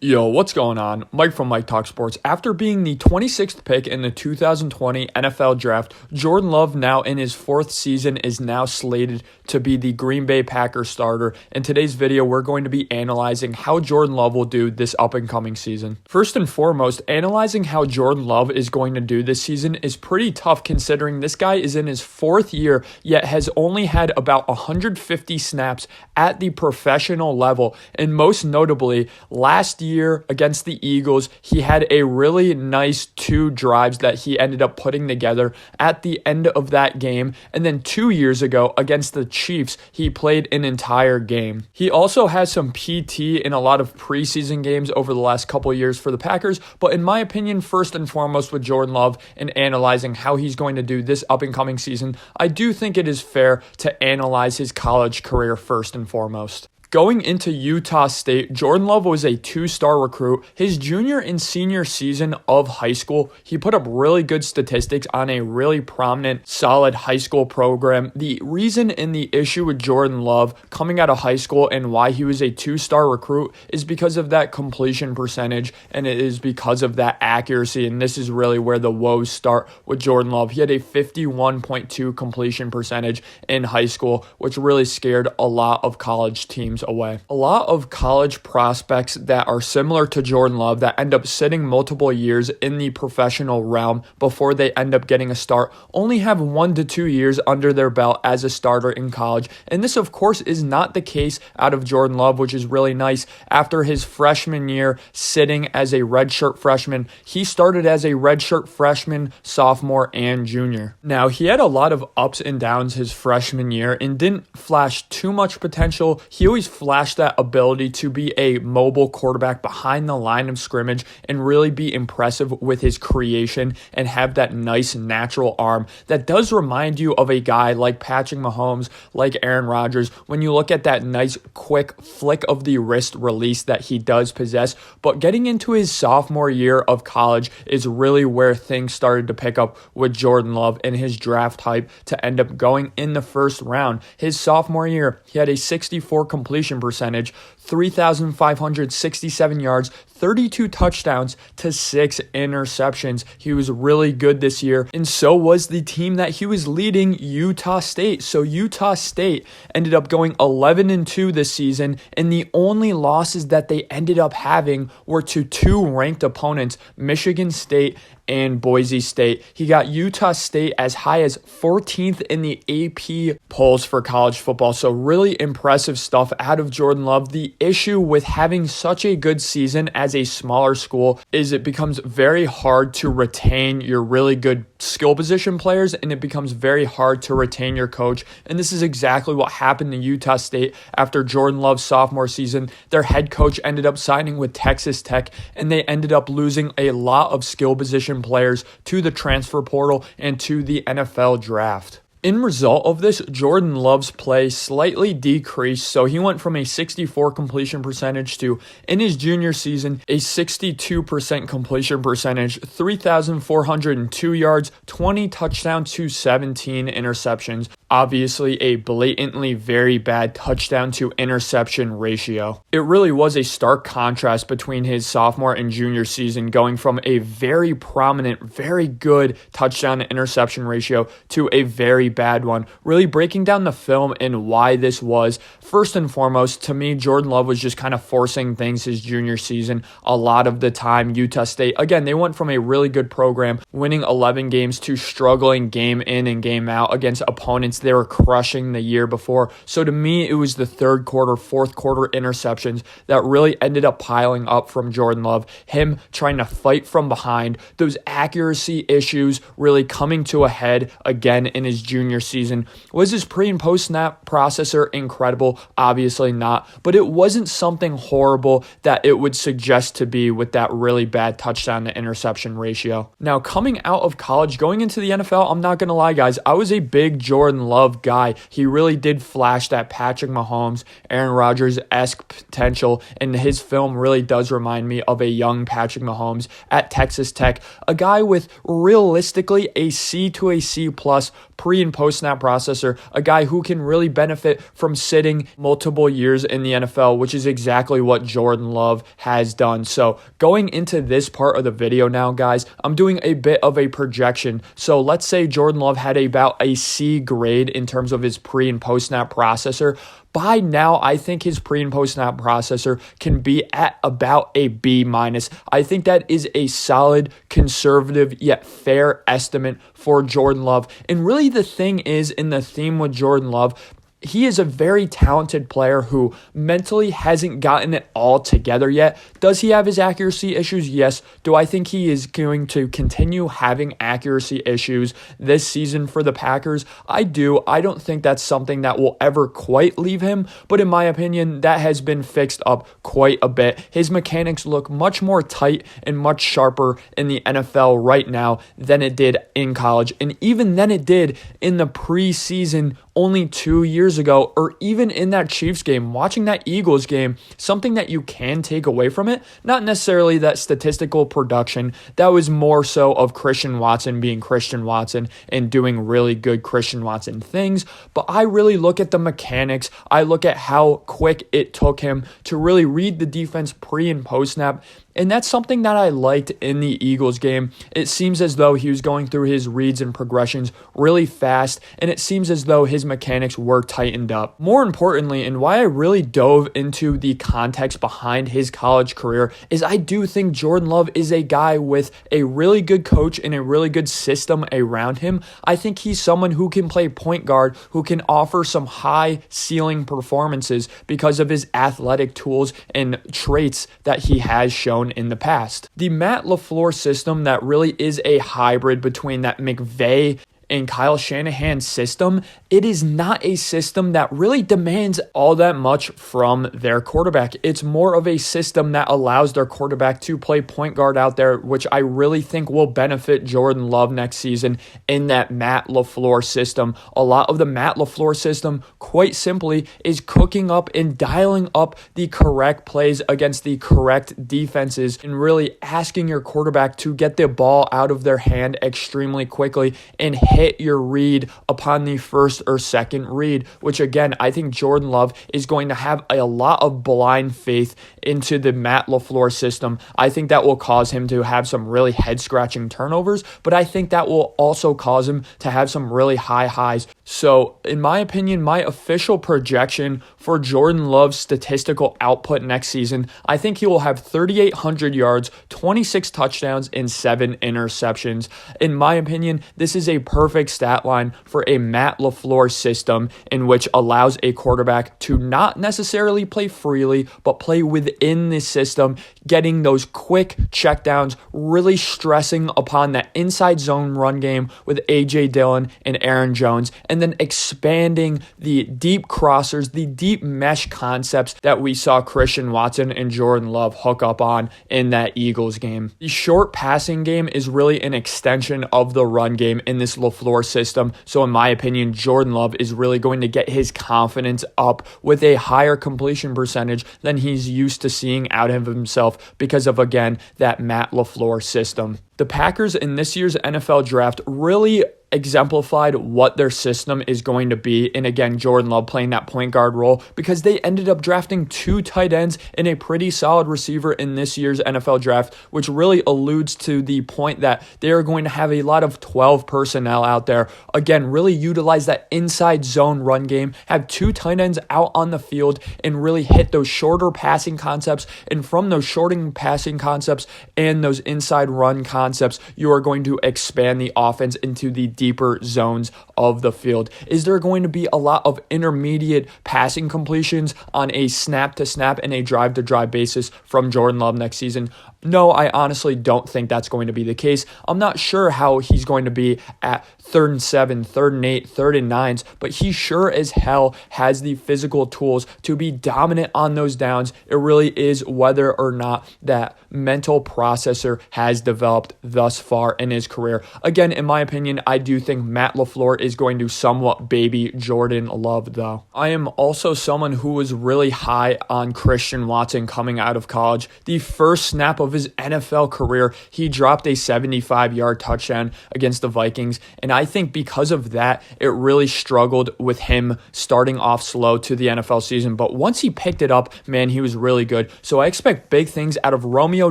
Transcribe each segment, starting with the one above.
Yo, what's going on? Mike from Mike Talk Sports. After being the 26th pick in the 2020 NFL Draft, Jordan Love, now in his fourth season, is now slated to be the Green Bay Packers starter. In today's video, we're going to be analyzing how Jordan Love will do this up-and-coming season. First and foremost, analyzing how Jordan Love is going to do this season is pretty tough considering this guy is in his fourth year, yet has only had about 150 snaps at the professional level, and most notably, last year against the Eagles, he had a really nice 2 drives that he ended up putting together at the end of that game. And then 2 years ago against the Chiefs, he played an entire game. He also has some PT in a lot of preseason games over the last couple of years for the Packers. But in my opinion, first and foremost with Jordan Love and analyzing how he's going to do this up and coming season, I do think it is fair to analyze his college career first and foremost. Going into Utah State, Jordan Love was a 2-star recruit. His junior and senior season of high school, he put up really good statistics on a really prominent, solid high school program. The reason and the issue with Jordan Love coming out of high school and why he was a 2-star recruit is because of that completion percentage, and it is because of that accuracy, and this is really where the woes start with Jordan Love. He had a 51.2 completion percentage in high school, which really scared a lot of college teams away. A lot of college prospects that are similar to Jordan Love that end up sitting multiple years in the professional realm before they end up getting a start only have 1 to 2 years under their belt as a starter in college. And this, of course, is not the case out of Jordan Love, which is really nice. After his freshman year sitting as a redshirt freshman, he started as a redshirt freshman, sophomore, and junior. Now, he had a lot of ups and downs his freshman year and didn't flash too much potential. He always flashed that ability to be a mobile quarterback behind the line of scrimmage and really be impressive with his creation and have that nice natural arm that does remind you of a guy like Patrick Mahomes, like Aaron Rodgers, when you look at that nice quick flick of the wrist release that he does possess. But getting into his sophomore year of college is really where things started to pick up with Jordan Love and his draft hype to end up going in the first round. His sophomore year, he had a 64 completion percentage, 3,567 yards, 32 touchdowns to 6 interceptions. He was really good this year, and so was the team that he was leading, Utah State. So Utah State ended up going 11-2 this season, and the only losses that they ended up having were to 2 ranked opponents, Michigan State and Boise State. He got Utah State as high as 14th in the AP polls for college football. So really impressive stuff out of Jordan Love. The issue with having such a good season as a smaller school is it becomes very hard to retain your really good skill position players, and it becomes very hard to retain your coach. And this is exactly what happened to Utah State after Jordan Love's sophomore season. Their head coach ended up signing with Texas Tech, and they ended up losing a lot of skill position players to the transfer portal and to the NFL draft. In result of this, Jordan Love's play slightly decreased, so he went from a 64 completion percentage to, in his junior season, a 62% completion percentage, 3,402 yards, 20 touchdowns to 17 interceptions. Obviously, a blatantly very bad touchdown to interception ratio. It really was a stark contrast between his sophomore and junior season, going from a very prominent, very good touchdown to interception ratio to a very bad one. Really breaking down the film and why this was. First and foremost, to me, Jordan Love was just kind of forcing things his junior season a lot of the time. Utah State, again, they went from a really good program, winning 11 games, to struggling game in and game out against opponents they were crushing the year before. So to me, it was the third quarter, fourth quarter interceptions that really ended up piling up from Jordan Love. Him trying to fight from behind, those accuracy issues really coming to a head again in his junior season. Was his pre and post snap processor incredible? Obviously not, but it wasn't something horrible that it would suggest to be with that really bad touchdown to interception ratio. Now, coming out of college, going into the NFL, I'm not going to lie, guys, I was a big Jordan Love guy. He really did flash that Patrick Mahomes, Aaron Rodgers-esque potential, and his film really does remind me of a young Patrick Mahomes at Texas Tech, a guy with realistically a C to a C plus pre and post snap processor, a guy who can really benefit from sitting multiple years in the NFL, which is exactly what Jordan Love has done. So going into this part of the video now, guys, I'm doing a bit of a projection. So let's say Jordan Love had about a C grade in terms of his pre and post snap processor. By now, I think his pre and post snap processor can be at about a B minus. I think that is a solid, conservative, yet fair estimate for Jordan Love. And really the thing is, in the theme with Jordan Love, he is a very talented player who mentally hasn't gotten it all together yet. Does he have his accuracy issues? Yes. Do I think he is going to continue having accuracy issues this season for the Packers? I do. I don't think that's something that will ever quite leave him, but in my opinion, that has been fixed up quite a bit. His mechanics look much more tight and much sharper in the NFL right now than it did in college, and even than it did in the preseason only 2 years ago, or even in that Chiefs game, watching that Eagles game. Something that you can take away from it, not necessarily that statistical production, that was more so of Christian Watson being Christian Watson and doing really good Christian Watson things, but I really look at the mechanics. I look at how quick it took him to really read the defense pre and post snap. And that's something that I liked in the Eagles game. It seems as though he was going through his reads and progressions really fast, and it seems as though his mechanics were tightened up. More importantly, and why I really dove into the context behind his college career, is I do think Jordan Love is a guy with a really good coach and a really good system around him. I think he's someone who can play point guard, who can offer some high ceiling performances because of his athletic tools and traits that he has shown in the past. The Matt LaFleur system that really is a hybrid between that McVay and Kyle Shanahan's system, it is not a system that really demands all that much from their quarterback. It's more of a system that allows their quarterback to play point guard out there, which I really think will benefit Jordan Love next season in that Matt LaFleur system. A lot of the Matt LaFleur system, quite simply, is cooking up and dialing up the correct plays against the correct defenses and really asking your quarterback to get the ball out of their hand extremely quickly and hit your read upon the first or second read, which again, I think Jordan Love is going to have a lot of blind faith into the Matt LaFleur system. I think that will cause him to have some really head-scratching turnovers, but I think that will also cause him to have some really high highs. So, in my opinion, my official projection for Jordan Love's statistical output next season, I think he will have 3,800 yards, 26 touchdowns, and 7 interceptions. In my opinion, this is a perfect stat line for a Matt LaFleur system in which allows a quarterback to not necessarily play freely, but play within the system, getting those quick checkdowns, really stressing upon that inside zone run game with A.J. Dillon and Aaron Jones, and then expanding the deep crossers, the deep mesh concepts that we saw Christian Watson and Jordan Love hook up on in that Eagles game. The short passing game is really an extension of the run game in this LaFleur system. So in my opinion, Jordan Love is really going to get his confidence up with a higher completion percentage than he's used to seeing out of himself because of, again, that Matt LaFleur system. The Packers in this year's NFL draft really exemplified what their system is going to be. And again, Jordan Love playing that point guard role because they ended up drafting 2 tight ends and a pretty solid receiver in this year's NFL draft, which really alludes to the point that they are going to have a lot of 12 personnel out there. Again, really utilize that inside zone run game, have 2 tight ends out on the field and really hit those shorter passing concepts. And from those shorting passing concepts and those inside run concepts, you are going to expand the offense into the deeper zones of the field. Is there going to be a lot of intermediate passing completions on a snap-to-snap and a drive-to-drive basis from Jordan Love next season? No, I honestly don't think that's going to be the case. I'm not sure how he's going to be at 3rd and 7, 3rd and 8, 3rd and 9s, but he sure as hell has the physical tools to be dominant on those downs. It really is whether or not that mental processor has developed thus far in his career. Again, in my opinion, I do think Matt LaFleur is going to somewhat baby Jordan Love, though. I am also someone who was really high on Christian Watson coming out of college. The first snap of his NFL career, he dropped a 75-yard touchdown against the Vikings, and I think because of that, it really struggled with him starting off slow to the NFL season, but once he picked it up, man, he was really good. So I expect big things out of Romeo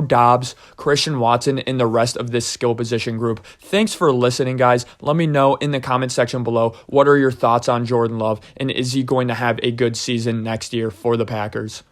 Doubs, Christian Watson, and the rest of this skill position group. Thanks for listening, guys. Let me know in the comment section below, what are your thoughts on Jordan Love, and is he going to have a good season next year for the Packers?